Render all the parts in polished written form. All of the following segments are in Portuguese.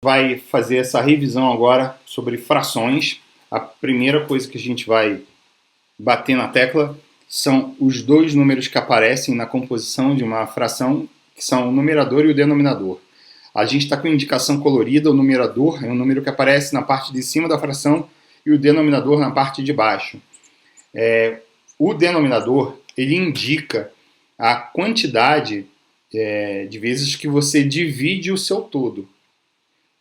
Vai fazer essa revisão agora sobre frações. A primeira coisa que a gente vai bater na tecla são os dois números que aparecem na composição de uma fração, que são o numerador e o denominador. A gente está com indicação colorida, o numerador é um número que aparece na parte de cima da fração e o denominador na parte de baixo. O denominador, ele indica a quantidade de vezes que você divide o seu todo.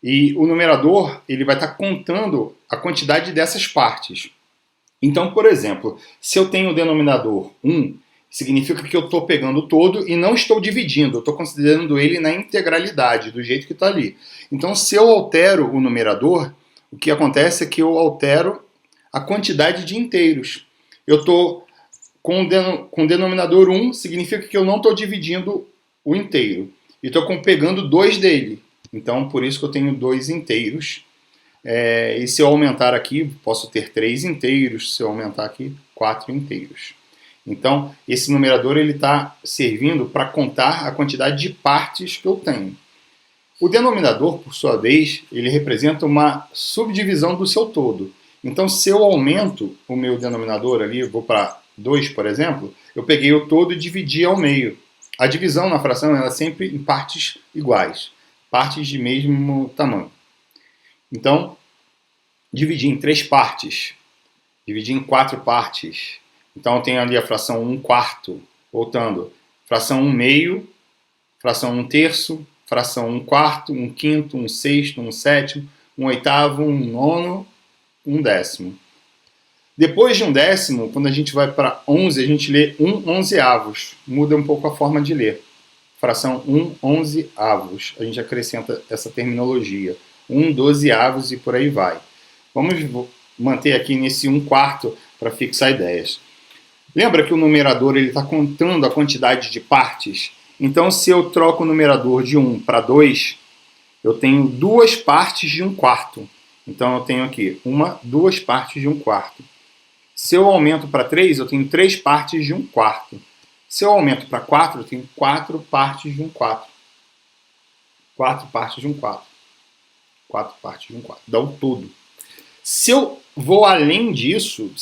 E o numerador, ele vai estar contando a quantidade dessas partes. Então, por exemplo, se eu tenho o denominador 1, significa que eu estou pegando o todo e não estou dividindo, eu estou considerando ele na integralidade, do jeito que está ali. Então, se eu altero o numerador, o que acontece é que eu altero a quantidade de inteiros. Eu estou com o denominador 1, significa que eu não estou dividindo o inteiro. E estou pegando 2 dele. Então, por isso que eu tenho 2 inteiros. E se eu aumentar aqui, posso ter 3 inteiros. Se eu aumentar aqui, 4 inteiros. Então, esse numerador está servindo para contar a quantidade de partes que eu tenho. O denominador, por sua vez, ele representa uma subdivisão do seu todo. Então, se eu aumento o meu denominador ali, vou para 2, por exemplo, eu peguei o todo e dividi ao meio. A divisão na fração é sempre em partes iguais. Partes de mesmo tamanho. Então, dividir em 3 partes, dividir em 4 partes. Então, eu tenho ali a fração 1/4, voltando, fração 1/2, fração 1/3, fração 1/4, 1/5, 1/6, 1/7, 1/8, 1/9, 1/10. Depois de 1/10, quando a gente vai para 11, a gente lê 1/11. Muda um pouco a forma de ler. Fração 1/11. A gente acrescenta essa terminologia. 1/12 e por aí vai. Vamos manter aqui nesse 1/4 para fixar ideias. Lembra que o numerador está contando a quantidade de partes? Então, se eu troco o numerador de 1 para 2, eu tenho 2 partes de 1/4. Então, eu tenho aqui 2 partes de 1/4. Se eu aumento para 3, eu tenho 3 partes de 1/4. Se eu aumento para 4, eu tenho 4 partes de 1/4. 4 partes de 1/4. 4 partes de 1/4. Dá um todo. Se eu vou além disso,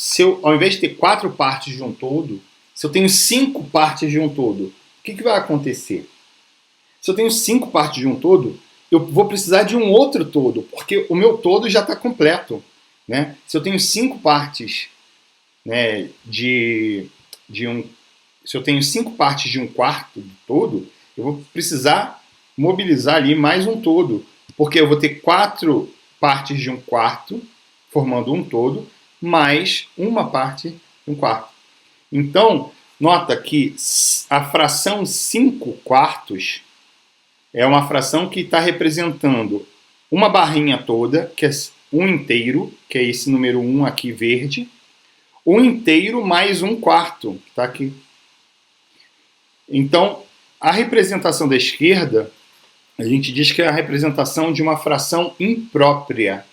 ao invés de ter 4 partes de um todo, se eu tenho 5 partes de um todo, o que vai acontecer? Se eu tenho 5 partes de um todo, eu vou precisar de um outro todo, porque o meu todo já está completo. Né? Se eu tenho 5 partes, né, se eu tenho 5 partes de 1/4 do todo, eu vou precisar mobilizar ali mais um todo, porque eu vou ter 4 partes de 1/4, formando um todo, mais uma parte de 1/4. Então, nota que a fração 5/4 é uma fração que está representando uma barrinha toda, que é um inteiro, que é esse número 1 aqui verde, um inteiro mais 1/4, que está aqui. Então, a representação da esquerda, a gente diz que é a representação de uma fração imprópria.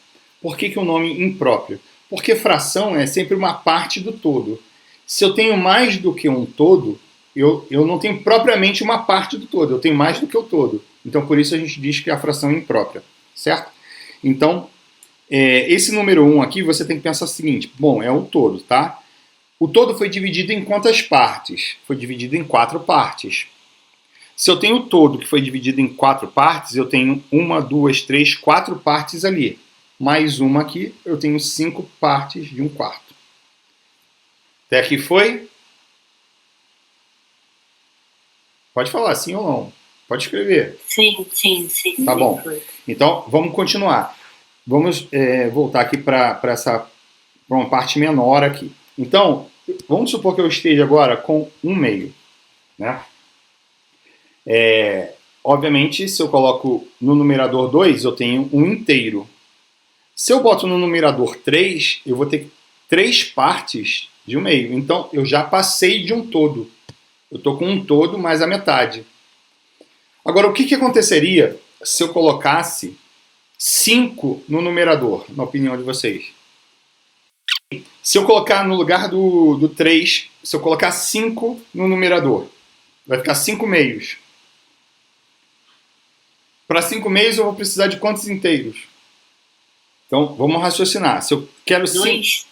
Por que o nome impróprio? Porque fração é sempre uma parte do todo. Se eu tenho mais do que um todo, eu não tenho propriamente uma parte do todo, eu tenho mais do que o todo. Então, por isso a gente diz que é a fração imprópria, certo? Então, esse número 1 aqui, você tem que pensar o seguinte, bom, é um todo, tá? O todo foi dividido em quantas partes? Foi dividido em 4 partes. Se eu tenho o todo que foi dividido em 4 partes, eu tenho 1, 2, 3, 4 partes ali. Mais uma aqui, eu tenho 5 partes de 1/4. Até aqui foi? Pode falar, sim ou não? Pode escrever. Sim. Tá bom. Então, vamos continuar. Vamos voltar aqui para uma parte menor aqui. Então, vamos supor que eu esteja agora com 1/2. Né? Obviamente, se eu coloco no numerador 2, eu tenho um inteiro. Se eu boto no numerador 3, eu vou ter 3 partes de 1/2. Então, eu já passei de um todo. Eu estou com um todo mais a metade. Agora, o que aconteceria se eu colocasse 5 no numerador, na opinião de vocês? Se eu colocar no lugar do 3, se eu colocar 5 no numerador, vai ficar 5 meios. Para 5 meios eu vou precisar de quantos inteiros? Então, vamos raciocinar. Se eu quero 5...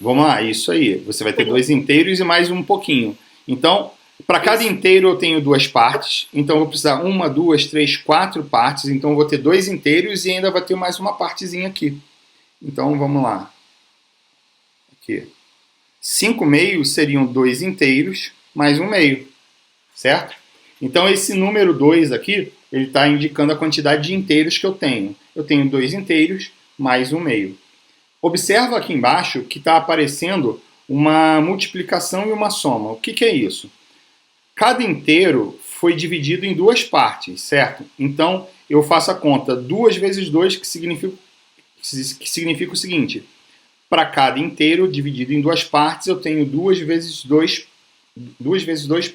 Vamos lá, isso aí. Você vai ter 2 inteiros e mais um pouquinho. Então, para cada inteiro eu tenho 2 partes. Então, eu vou precisar 1, 2, 3, 4 partes. Então, eu vou ter 2 inteiros e ainda vai ter mais uma partezinha aqui. Então, vamos lá. Aqui. 5 meios seriam 2 inteiros mais 1 meio. Certo? Então, esse número 2 aqui, ele está indicando a quantidade de inteiros que eu tenho. Eu tenho 2 inteiros mais 1 meio. Observa aqui embaixo que está aparecendo uma multiplicação e uma soma. O que é isso? Cada inteiro foi dividido em 2 partes, certo? Então, eu faço a conta 2 vezes 2, que significa o seguinte. Para cada inteiro dividido em 2 partes, eu tenho 2 vezes 2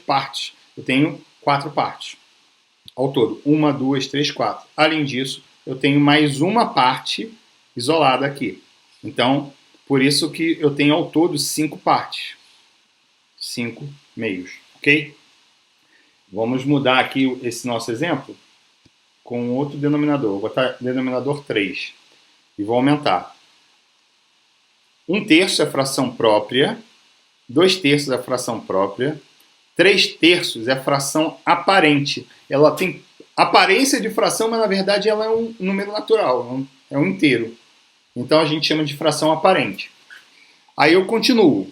partes. Eu tenho 4 partes. Ao todo, 1, 2, 3, 4. Além disso, eu tenho mais uma parte isolada aqui. Então, por isso que eu tenho ao todo 5 partes. 5 meios, ok? Vamos mudar aqui esse nosso exemplo com outro denominador. Vou botar denominador 3 e vou aumentar. 1/3 é fração própria, 2/3 é fração própria, 3/3 é fração aparente. Ela tem aparência de fração, mas na verdade ela é um número natural, é um inteiro. Então a gente chama de fração aparente. Aí eu continuo.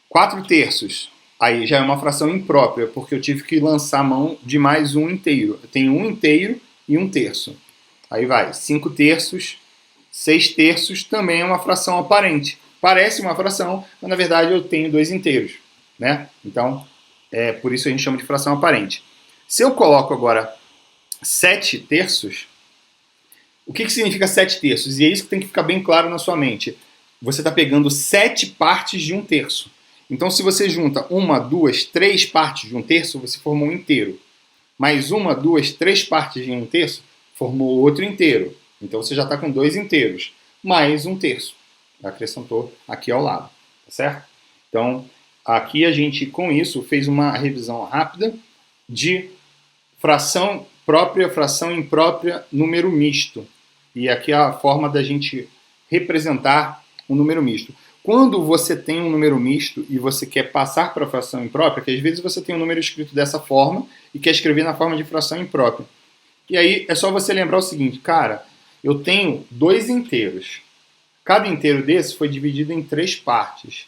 4/3. Aí já é uma fração imprópria, porque eu tive que lançar a mão de mais um inteiro. Eu tenho um inteiro e 1/3. Aí vai. 5/3. 6/3 também é uma fração aparente. Parece uma fração, mas na verdade eu tenho 2 inteiros. Né? Então, por isso a gente chama de fração aparente. Se eu coloco agora 7/3, o que significa 7/3? E é isso que tem que ficar bem claro na sua mente. Você está pegando 7 partes de 1/3. Então, se você junta 1, 2, 3 partes de 1/3, você formou um inteiro. Mais 1, 2, 3 partes de 1/3, formou outro inteiro. Então, você já está com 2 inteiros. Mais 1/3. Acrescentou aqui ao lado. Tá certo? Então, aqui a gente, com isso, fez uma revisão rápida de fração própria, fração imprópria, número misto. E aqui é a forma da gente representar um número misto. Quando você tem um número misto e você quer passar para a fração imprópria, que às vezes você tem um número escrito dessa forma e quer escrever na forma de fração imprópria. E aí é só você lembrar o seguinte, cara, eu tenho 2 inteiros. Cada inteiro desse foi dividido em 3 partes.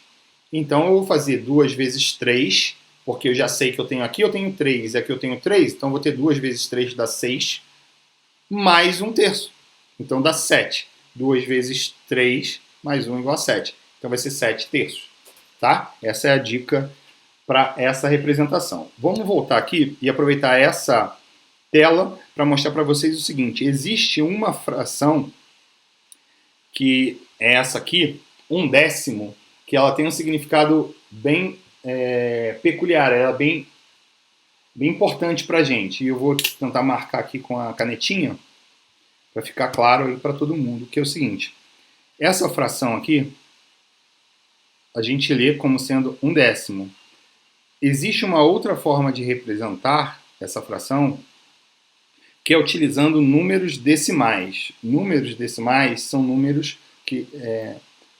Então eu vou fazer 2 vezes 3, porque eu já sei que eu tenho 3 e aqui eu tenho 3, então eu vou ter 2 vezes 3 dá 6, mais 1/3. Então dá 7. 2 vezes 3 mais 1 igual a 7. Então vai ser 7/3. Tá? Essa é a dica para essa representação. Vamos voltar aqui e aproveitar essa tela para mostrar para vocês o seguinte. Existe uma fração que é essa aqui, 1/10, que ela tem um significado bem peculiar, ela é bem importante para a gente. E eu vou tentar marcar aqui com a canetinha para ficar claro aí para todo mundo, que é o seguinte. Essa fração aqui, a gente lê como sendo 1/10. Existe uma outra forma de representar essa fração, que é utilizando números decimais. Números decimais são números que,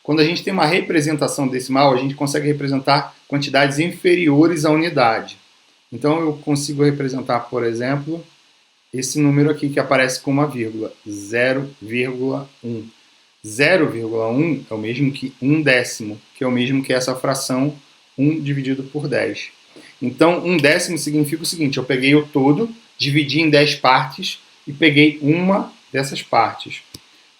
quando a gente tem uma representação decimal, a gente consegue representar quantidades inferiores à unidade. Então eu consigo representar, por exemplo, esse número aqui que aparece com uma vírgula, 0,1. 0,1 é o mesmo que 1/10, que é o mesmo que essa fração 1 dividido por 10. Então, 1/10 significa o seguinte, eu peguei o todo, dividi em 10 partes e peguei uma dessas partes.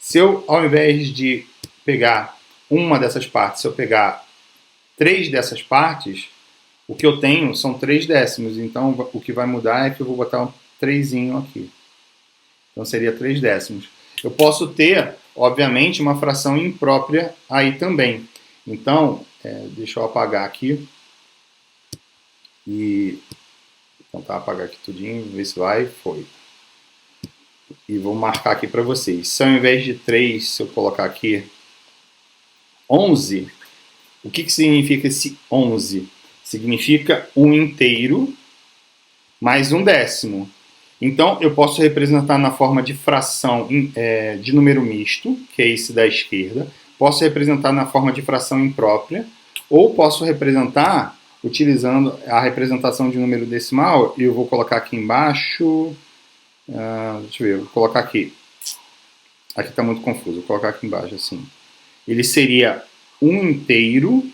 Se eu, ao invés de pegar uma dessas partes, se eu pegar 3 dessas partes, o que eu tenho são 3/10. Então, o que vai mudar é que eu vou botar um 3zinho aqui. Então, seria 3/10. Eu posso ter, obviamente, uma fração imprópria aí também. Então, deixa eu apagar aqui. E vou tentar apagar aqui tudinho, ver se vai. Foi. E vou marcar aqui para vocês. Se ao invés de 3, se eu colocar aqui 11, o que significa esse 11? Significa um inteiro mais 1/10. Então, eu posso representar na forma de fração de número misto, que é esse da esquerda. Posso representar na forma de fração imprópria, ou posso representar utilizando a representação de número decimal. E eu vou colocar aqui embaixo. Deixa eu ver, vou colocar aqui. Aqui está muito confuso, vou colocar aqui embaixo assim. Ele seria 1 inteiro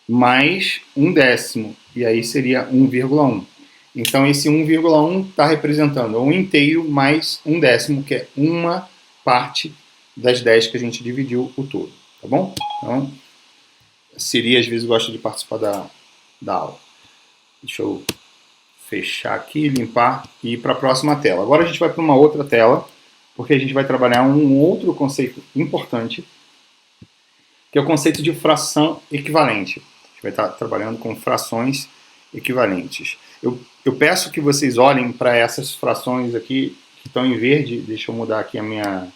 mais 1/10, e aí seria 1,1. Então esse 1,1 está representando 1 inteiro mais 1/10, que é uma parte das 10 que a gente dividiu o todo, tá bom? Então, Siri às vezes gosta de participar da aula. Deixa eu fechar aqui, limpar e ir para a próxima tela. Agora a gente vai para uma outra tela, porque a gente vai trabalhar um outro conceito importante, que é o conceito de fração equivalente. A gente vai estar trabalhando com frações equivalentes. Eu peço que vocês olhem para essas frações aqui que estão em verde. Deixa eu mudar aqui a minha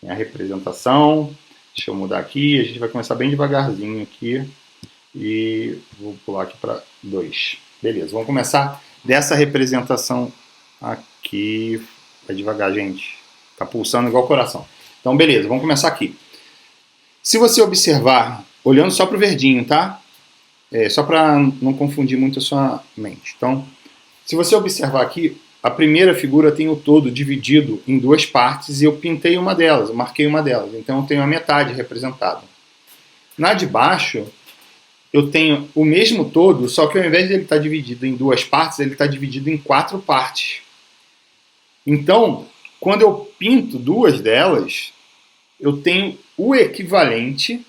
representação. Deixa eu mudar aqui. A gente vai começar bem devagarzinho aqui. E vou pular aqui para 2. Beleza, vamos começar dessa representação aqui. Vai devagar, gente. Tá pulsando igual coração. Então, beleza, vamos começar aqui. Se você observar, olhando só para o verdinho, tá? Só para não confundir muito a sua mente. Então, se você observar aqui, a primeira figura tem o todo dividido em 2 partes e eu pintei uma delas, eu marquei uma delas. Então, eu tenho a metade representada. Na de baixo, eu tenho o mesmo todo, só que ao invés de ele estar dividido em 2 partes, ele está dividido em 4 partes. Então, quando eu pinto 2 delas, eu tenho o equivalente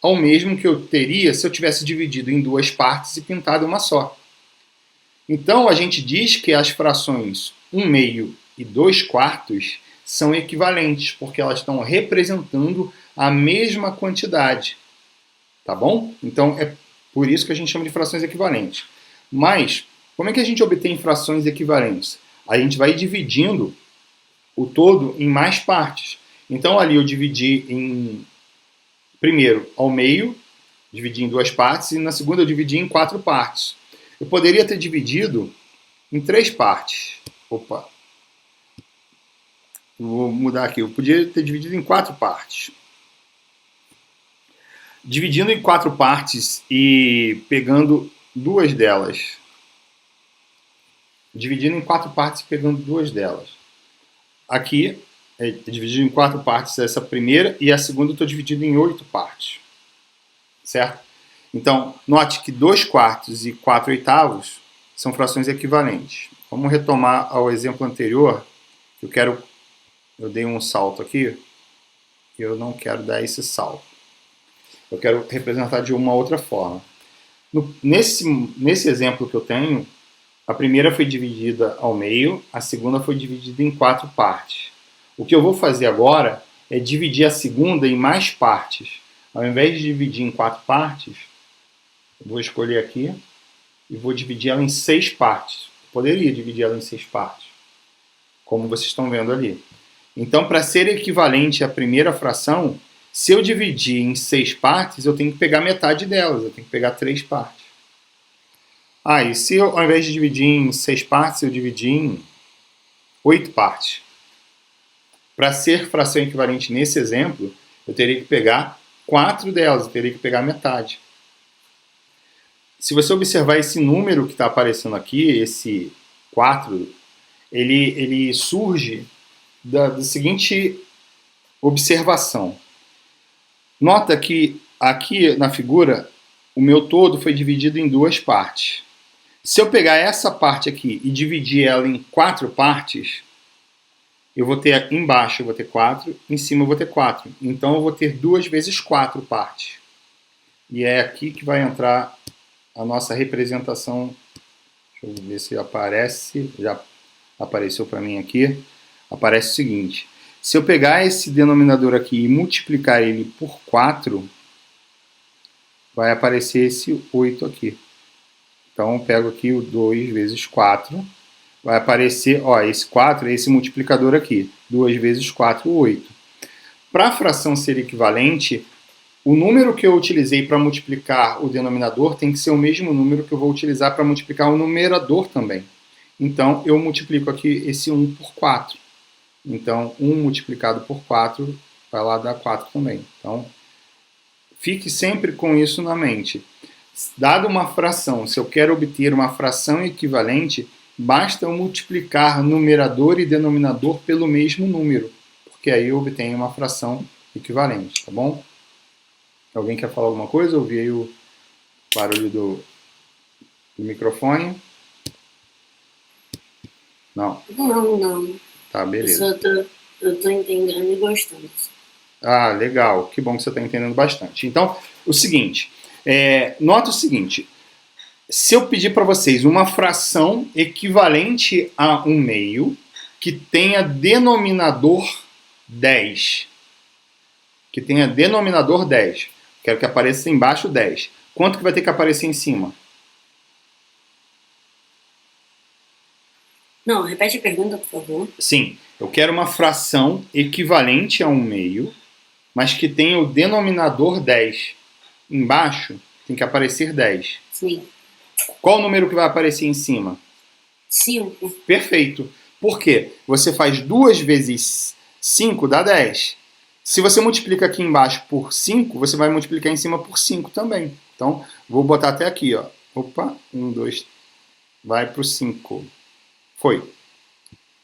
ao mesmo que eu teria se eu tivesse dividido em 2 partes e pintado uma só. Então, a gente diz que as frações 1/2 e 2/4 são equivalentes, porque elas estão representando a mesma quantidade. Tá bom? Então, é por isso que a gente chama de frações equivalentes. Mas, como é que a gente obtém frações equivalentes? A gente vai dividindo o todo em mais partes. Então, ali eu dividi primeiro ao meio, dividi em 2 partes, e na segunda eu dividi em 4 partes. Eu poderia ter dividido em 3 partes. Opa! Vou mudar aqui. Eu podia ter dividido em 4 partes. Dividindo em 4 partes e pegando 2 delas. Dividindo em 4 partes e pegando 2 delas. Aqui, é dividido em 4 partes essa primeira, e a segunda eu estou dividido em 8 partes. Certo? Então, note que 2/4 e 4/8 são frações equivalentes. Vamos retomar ao exemplo anterior. Eu dei um salto aqui, e eu não quero dar esse salto. Eu quero representar de uma outra forma. Nesse exemplo que eu tenho, a primeira foi dividida ao meio, a segunda foi dividida em 4 partes. O que eu vou fazer agora é dividir a segunda em mais partes. Ao invés de dividir em 4 partes, eu vou escolher aqui e vou dividir ela em 6 partes. Eu poderia dividir ela em 6 partes, como vocês estão vendo ali. Então, para ser equivalente à primeira fração, se eu dividir em 6 partes, eu tenho que pegar metade delas, eu tenho que pegar 3 partes. E se eu, ao invés de dividir em 6 partes, eu dividir em 8 partes? Para ser fração equivalente nesse exemplo, eu teria que pegar 4 delas, eu teria que pegar metade. Se você observar esse número que está aparecendo aqui, esse 4, ele surge da seguinte observação. Nota que aqui na figura, o meu todo foi dividido em 2 partes. Se eu pegar essa parte aqui e dividir ela em 4 partes, eu vou ter embaixo eu vou ter 4, em cima eu vou ter 4. Então eu vou ter 2 vezes 4 partes. E é aqui que vai entrar a nossa representação. Deixa eu ver se aparece. Já apareceu para mim aqui. Aparece o seguinte. Se eu pegar esse denominador aqui e multiplicar ele por 4, vai aparecer esse 8 aqui. Então eu pego aqui o 2 vezes 4. Vai aparecer, esse 4 é esse multiplicador aqui. 2 vezes 4, 8. Para a fração ser equivalente, o número que eu utilizei para multiplicar o denominador tem que ser o mesmo número que eu vou utilizar para multiplicar o numerador também. Então, eu multiplico aqui esse 1 por 4. Então, 1 multiplicado por 4 vai lá dar 4 também. Então, fique sempre com isso na mente. Dada uma fração, se eu quero obter uma fração equivalente, basta eu multiplicar numerador e denominador pelo mesmo número, porque aí eu obtenho uma fração equivalente, tá bom? Alguém quer falar alguma coisa? Ouvi aí o barulho do microfone. Não. Não. Tá, beleza. Eu tô entendendo e gostando. Ah, legal. Que bom que você está entendendo bastante. Então, o seguinte, nota o seguinte, se eu pedir para vocês uma fração equivalente a 1/2 que tenha denominador 10, quero que apareça embaixo 10, quanto que vai ter que aparecer em cima? Não, repete a pergunta, por favor. Sim, eu quero uma fração equivalente a 1/2, mas que tenha o denominador 10. Embaixo tem que aparecer 10. Sim. Qual o número que vai aparecer em cima? 5. Perfeito. Por quê? Você faz 2 vezes 5 dá 10. Se você multiplica aqui embaixo por 5, você vai multiplicar em cima por 5 também. Então, vou botar até aqui, ó. Opa, 1, 2, vai para o 5. Foi.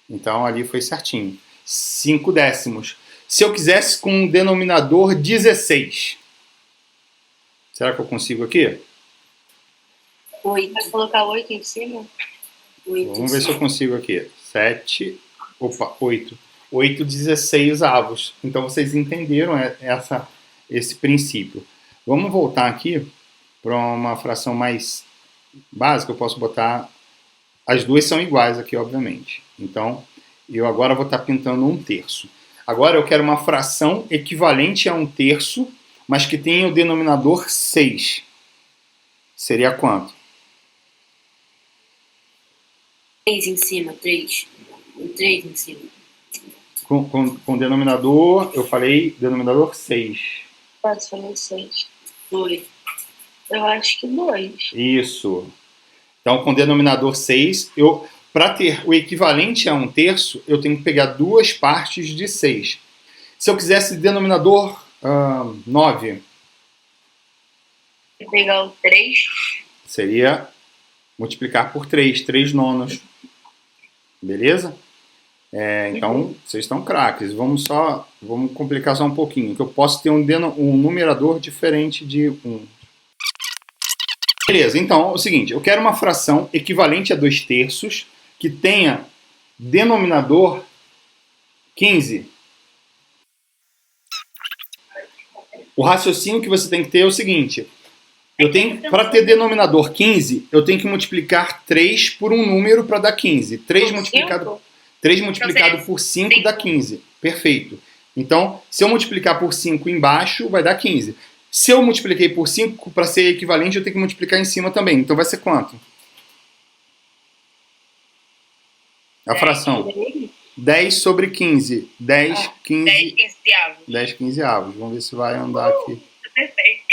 Então, ali foi certinho. 5 décimos. Se eu quisesse com um denominador 16, será que eu consigo aqui? 8. Vai colocar 8 em cima? 8. Vamos ver se eu consigo aqui. 7, opa, 8. 8 16 avos. Então vocês entenderam esse princípio. Vamos voltar aqui para uma fração mais básica. Eu posso botar... As duas são iguais aqui, obviamente. Então, eu agora vou estar pintando 1/3. Agora eu quero uma fração equivalente a 1/3, mas que tenha o denominador 6. Seria quanto? 3 em cima, 3. 3 em cima. Com denominador, eu falei denominador 6. Quase falei 6. 2. Eu acho que 2. Isso. Então, com denominador 6, para ter o equivalente a 1/3, eu tenho que pegar 2 partes de 6. Se eu quisesse denominador 9, Pegar o 3. seria multiplicar por 3, 3 nonos. Beleza? Então, vocês estão craques. Vamos complicar só um pouquinho, que eu posso ter um numerador diferente de 1. Beleza, então é o seguinte, eu quero uma fração equivalente a 2/3 que tenha denominador 15. O raciocínio que você tem que ter é o seguinte, para ter denominador 15, eu tenho que multiplicar 3 por um número para dar 15. 3 multiplicado por 5 dá 15. Perfeito. Então, se eu multiplicar por 5 embaixo, vai dar 15. Se eu multipliquei por 5, para ser equivalente, eu tenho que multiplicar em cima também. Então vai ser quanto? A fração. 10 sobre 15. 10, 15 avos. 10, 15 avos. Vamos ver se vai andar aqui. Perfeito.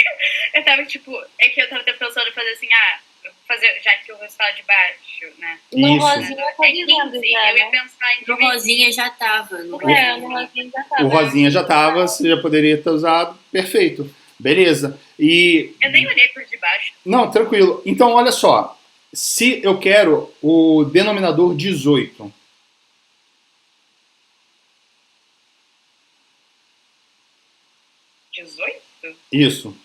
Eu tava tipo, eu tava pensando em fazer assim, já que o resultado de baixo, né? No Rosinha tá dizendo já, eu ia pensar em no Rosinha já tava. No Rosinha já tava. O Rosinha já tava, você já poderia ter usado. Perfeito. Beleza. E... Eu nem olhei por debaixo. Não, tranquilo. Então, olha só. Se eu quero o denominador 18... 18? Isso.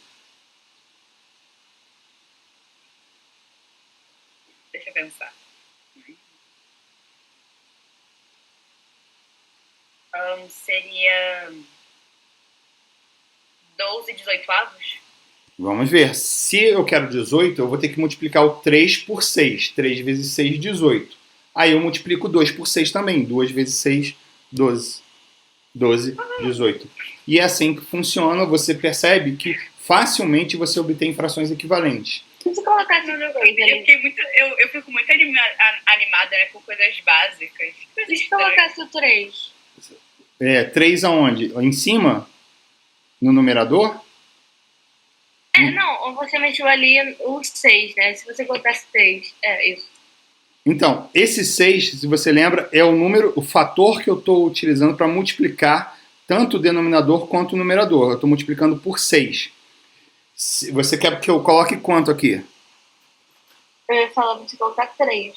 Deixa eu pensar. Seria 12 18 avos? Vamos ver. Se eu quero 18, eu vou ter que multiplicar o 3 por 6. 3 vezes 6, 18. Aí eu multiplico 2 por 6 também. 2 vezes 6, 12. 12, 18. E é assim que funciona. Você percebe que facilmente você obtém frações equivalentes. Se você colocar no eu fico muito animada, né, com coisas básicas. Se você colocasse o 3. 3 aonde? Em cima? No numerador? Não, você mexeu ali o 6, né? Se você colocasse 3, isso. Então, esse 6, se você lembra, é o número, o fator que eu estou utilizando para multiplicar tanto o denominador quanto o numerador. Eu estou multiplicando por 6. Você quer que eu coloque quanto aqui? Eu ia falar pra você colocar 3.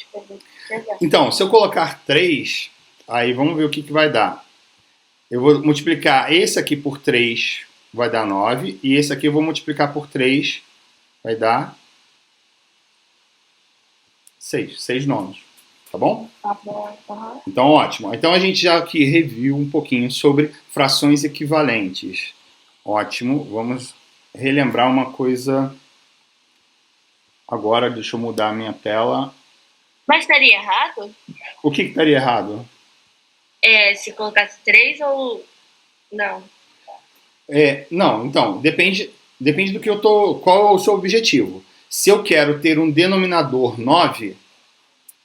Então, se eu colocar 3, aí vamos ver o que vai dar. Eu vou multiplicar esse aqui por 3, vai dar 9. E esse aqui eu vou multiplicar por 3, vai dar 6 nonos. Tá bom? Tá bom. Uhum. Então, ótimo. Então, a gente já aqui reviu um pouquinho sobre frações equivalentes. Ótimo. Vamos relembrar uma coisa. Agora, deixa eu mudar a minha tela. Mas estaria errado? O que estaria errado? Se colocasse 3 ou... Não. Não, então, depende do que eu tô. Qual é o seu objetivo? Se eu quero ter um denominador 9,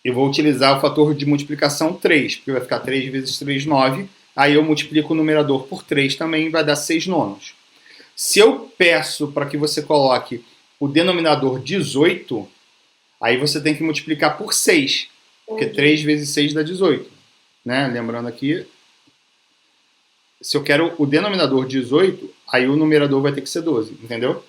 eu vou utilizar o fator de multiplicação 3, porque vai ficar 3 vezes 3, 9. Aí eu multiplico o numerador por 3 também e vai dar 6 nonos. Se eu peço para que você coloque o denominador 18, aí você tem que multiplicar por 6, porque 3 vezes 6 dá 18. Né? Lembrando aqui, se eu quero o denominador 18, aí o numerador vai ter que ser 12, entendeu?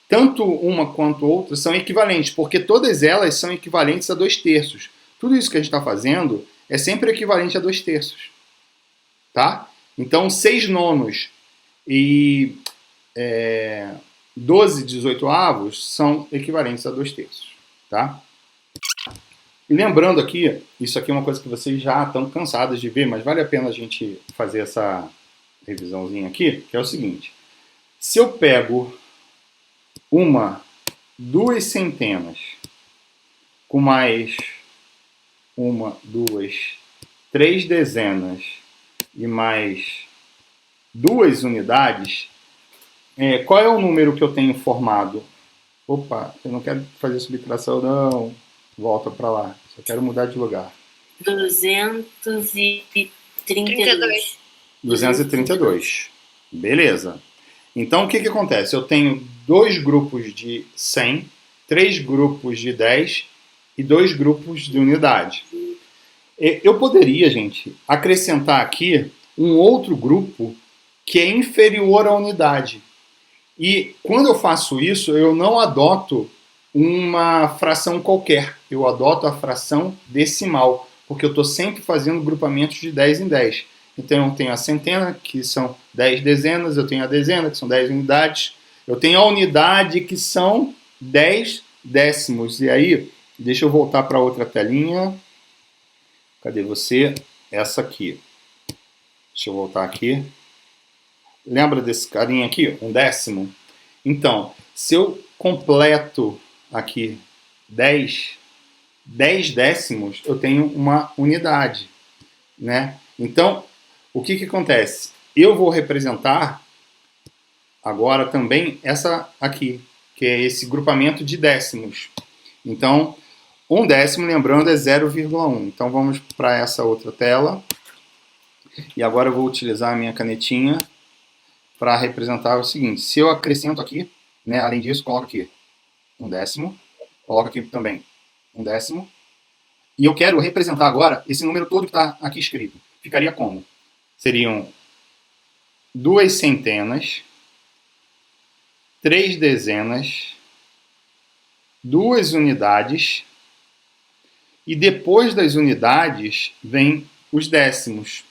Tanto uma quanto outra são equivalentes, porque todas elas são equivalentes a 2/3. Tudo isso que a gente está fazendo é sempre equivalente a 2/3. Tá? Então, 6 nonos e 12 18avos são equivalentes a 2/3. Tá? E lembrando aqui, isso aqui é uma coisa que vocês já estão cansados de ver, mas vale a pena a gente fazer essa revisãozinha aqui, que é o seguinte. Se eu pego 2 centenas com mais 2, 3 dezenas e mais 2 unidades, qual é o número que eu tenho formado? Opa, eu não quero fazer subtração, não. Volta para lá. Só quero mudar de lugar. 232. 232. Beleza. Então, o que acontece? Eu tenho 2 grupos de 100, 3 grupos de 10 e 2 grupos de unidade. Eu poderia, gente, acrescentar aqui um outro grupo que é inferior à unidade. E quando eu faço isso, eu não adoto uma fração qualquer. Eu adoto a fração decimal, porque eu estou sempre fazendo grupamentos de 10 em 10. Então eu tenho a centena, que são 10 dezenas, eu tenho a dezena, que são 10 unidades, eu tenho a unidade, que são 10 décimos. E aí, deixa eu voltar para outra telinha. Cadê você? Essa aqui. Deixa eu voltar aqui. Lembra desse carinha aqui? 1/10? Então, se eu completo aqui 10 décimos, eu tenho uma unidade, né? Então, o que acontece? Eu vou representar agora também essa aqui, que é esse grupamento de décimos. Então, 1/10, lembrando, é 0,1. Então, vamos para essa outra tela. E agora eu vou utilizar a minha canetinha para representar o seguinte. Se eu acrescento aqui, né, além disso, coloco aqui 1/10. Coloco aqui também 1/10. E eu quero representar agora esse número todo que está aqui escrito. Ficaria como? Seriam 2 centenas, 3 dezenas, 2 unidades, e depois das unidades vem os décimos.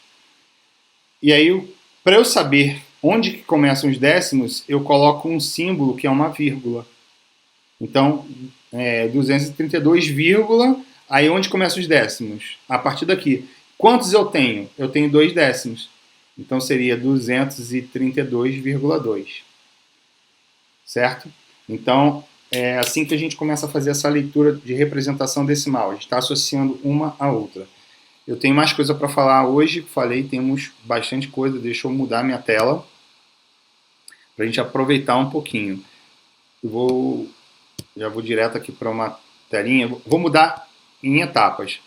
E aí, para eu saber onde que começam os décimos, eu coloco um símbolo que é uma vírgula. Então, 232, aí onde começam os décimos? A partir daqui. Quantos eu tenho? Eu tenho 2 décimos. Então seria 232,2. Certo? Então, é assim que a gente começa a fazer essa leitura de representação decimal. A gente está associando uma à outra. Eu tenho mais coisa para falar hoje. Falei, temos bastante coisa. Deixa eu mudar minha tela para a gente aproveitar um pouquinho. Já vou direto aqui para uma telinha. Vou mudar em etapas.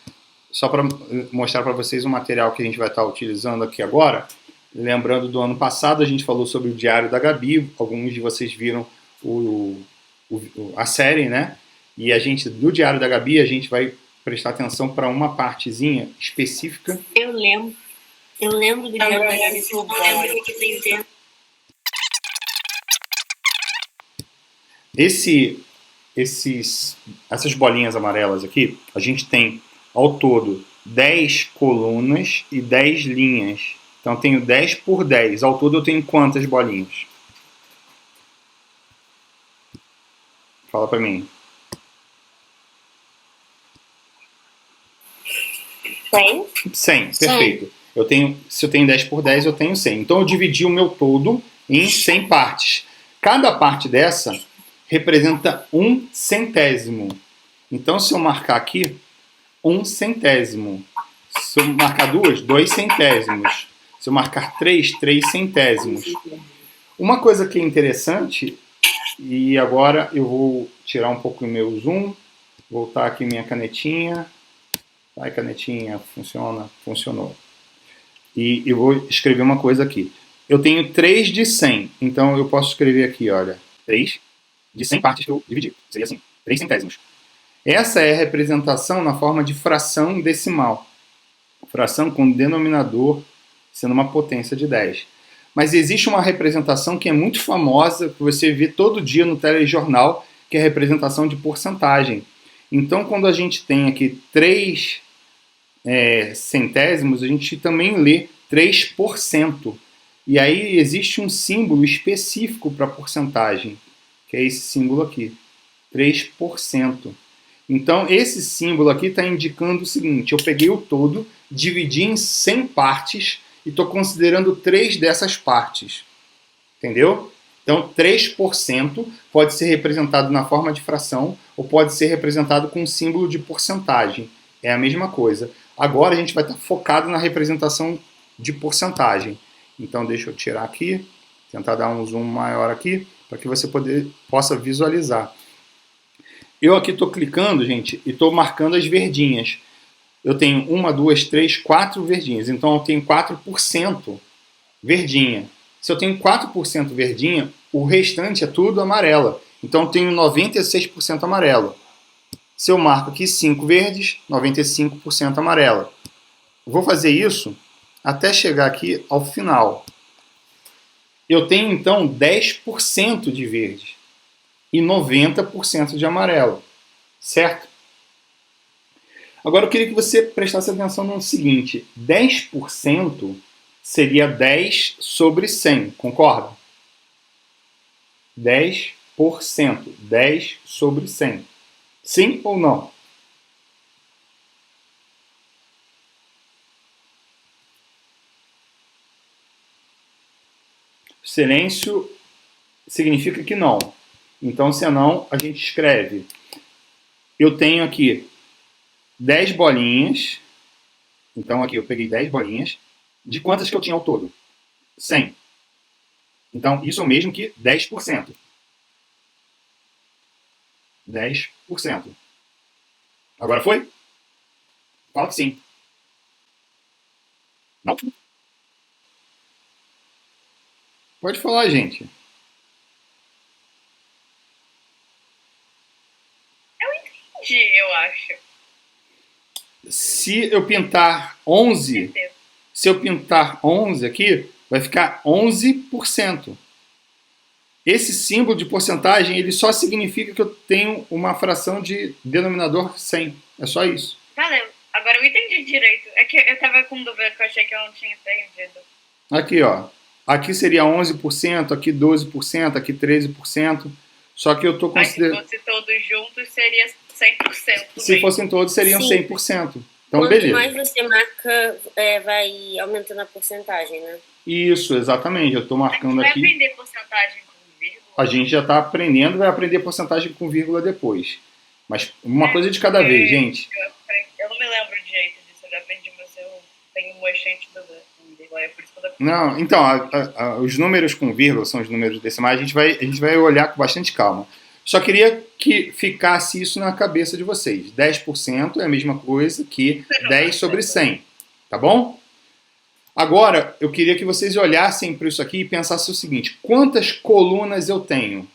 Só para mostrar para vocês o material que a gente vai estar utilizando aqui agora. Lembrando do ano passado, a gente falou sobre o Diário da Gabi. Alguns de vocês viram a série, né? E a gente, do Diário da Gabi, a gente vai prestar atenção para uma partezinha específica. Eu lembro do Diário da Gabi. Eu lembro que tem tempo. Essas bolinhas amarelas aqui, a gente tem ao todo 10 colunas e 10 linhas. Então eu tenho 10 por 10. Ao todo eu tenho quantas bolinhas? Fala pra mim. 100? 100, perfeito. Se eu tenho 10 por 10, eu tenho 100. Então eu dividi o meu todo em 100 partes. Cada parte dessa representa 1 centésimo. Então se eu marcar aqui, 1 centésimo. Se eu marcar 2, 2 centésimos. Se eu marcar 3, 3 centésimos. Uma coisa que é interessante, e agora eu vou tirar um pouco o meu zoom, voltar aqui minha canetinha. Vai, canetinha, funciona? Funcionou. E eu vou escrever uma coisa aqui. Eu tenho 3 de 100, então eu posso escrever aqui, olha, 3 de 100 partes que eu dividi. Seria assim, 3 centésimos. Essa é a representação na forma de fração decimal. Fração com denominador sendo uma potência de 10. Mas existe uma representação que é muito famosa, que você vê todo dia no telejornal, que é a representação de porcentagem. Então, quando a gente tem aqui 3 centésimos, a gente também lê 3%. E aí existe um símbolo específico para porcentagem, que é esse símbolo aqui, 3%. Então, esse símbolo aqui está indicando o seguinte: eu peguei o todo, dividi em 100 partes e estou considerando 3 dessas partes. Entendeu? Então, 3% pode ser representado na forma de fração ou pode ser representado com um símbolo de porcentagem. É a mesma coisa. Agora a gente vai estar focado na representação de porcentagem. Então, deixa eu tirar aqui, tentar dar um zoom maior aqui, para que você possa visualizar. Eu aqui estou clicando, gente, e estou marcando as verdinhas. Eu tenho 1, 2, 3, 4 verdinhas. Então, eu tenho 4% verdinha. Se eu tenho 4% verdinha, o restante é tudo amarela. Então, eu tenho 96% amarelo. Se eu marco aqui 5 verdes, 95% amarela. Vou fazer isso até chegar aqui ao final. Eu tenho, então, 10% de verde e 90% de amarelo. Certo? Agora, eu queria que você prestasse atenção no seguinte. 10% seria 10 sobre 100, concorda? 10%, 10 sobre 100. Sim ou não? Silêncio significa que não. Então, se é não, a gente escreve. Eu tenho aqui 10 bolinhas. Então, aqui eu peguei 10 bolinhas. De quantas que eu tinha ao todo? 100. Então, isso é o mesmo que 10%. 10%. Agora foi? Fala que sim. Não? Pode falar, gente. Entendi, eu acho. Se eu pintar 11, se eu pintar 11 aqui, vai ficar 11%. Esse símbolo de porcentagem, ele só significa que eu tenho uma fração de denominador 100. É só isso. Valeu. Agora eu entendi direito. É que eu tava com dúvida, que eu achei que eu não tinha entendido. Aqui, ó. Aqui seria 11%, aqui 12%, aqui 13%. Só que eu estou considerando... Mas se fosse todos juntos, seria 100%. Se fossem todos, seriam Sim. 100%. Então, Quanto beleza. mais você marca, vai aumentando a porcentagem, né? Isso, exatamente. Eu estou marcando vai aqui. aprender porcentagem com vírgula? A gente já está aprendendo, vai aprender porcentagem com vírgula depois. Mas uma coisa de cada vez, gente. Eu não me lembro direito disso, eu já aprendi, mas eu tenho um extente do vírgula, é por isso que eu Não, então, os números com vírgula são os números decimais, a gente vai olhar com bastante calma. Só queria que ficasse isso na cabeça de vocês. 10% é a mesma coisa que 10 sobre 100, tá bom? Agora, eu queria que vocês olhassem para isso aqui e pensassem o seguinte: quantas colunas eu tenho?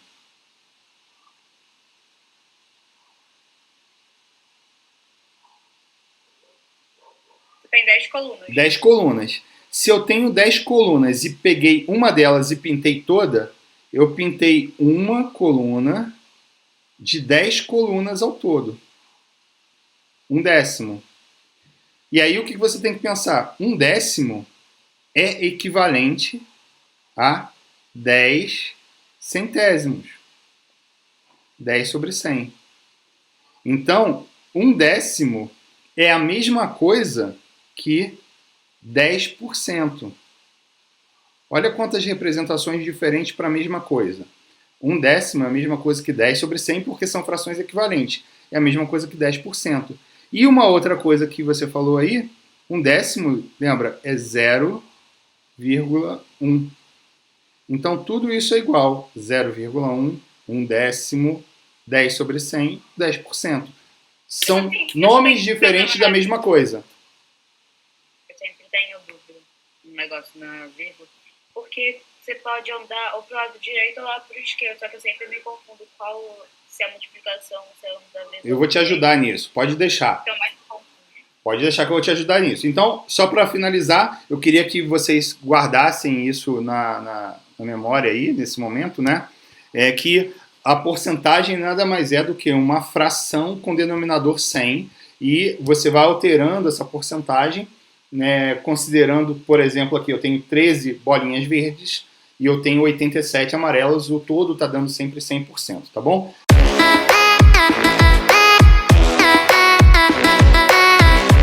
colunas. 10 colunas. Se eu tenho 10 colunas e peguei uma delas e pintei toda, eu pintei uma coluna de 10 colunas ao todo. 1/10. E aí o que você tem que pensar? 1/10 é equivalente a 10 centésimos. 10 sobre 100. Então, 1/10 é a mesma coisa que 10%. Olha quantas representações diferentes para a mesma coisa. 1/10 é a mesma coisa que 10 sobre 100, porque são frações equivalentes. É a mesma coisa que 10%. E uma outra coisa que você falou aí, 1/10, lembra, é 0,1. Então, tudo isso é igual. 0,1, 1/10, 10 sobre 100, 10%. São nomes diferentes da mesma coisa. Eu sempre tenho dúvida no negócio na vírgula, porque você pode andar ou pro lado direito ou lá pro esquerdo, só que eu sempre me confundo se é a multiplicação, se é da vírgula. Eu vou te ajudar nisso, pode deixar. Então, mais confuso. Pode deixar que eu vou te ajudar nisso. Então, só para finalizar, eu queria que vocês guardassem isso na memória aí, nesse momento, né? É que a porcentagem nada mais é do que uma fração com denominador 100 e você vai alterando essa porcentagem, né, considerando, por exemplo, aqui eu tenho 13 bolinhas verdes e eu tenho 87 amarelas, o todo está dando sempre 100%, tá bom?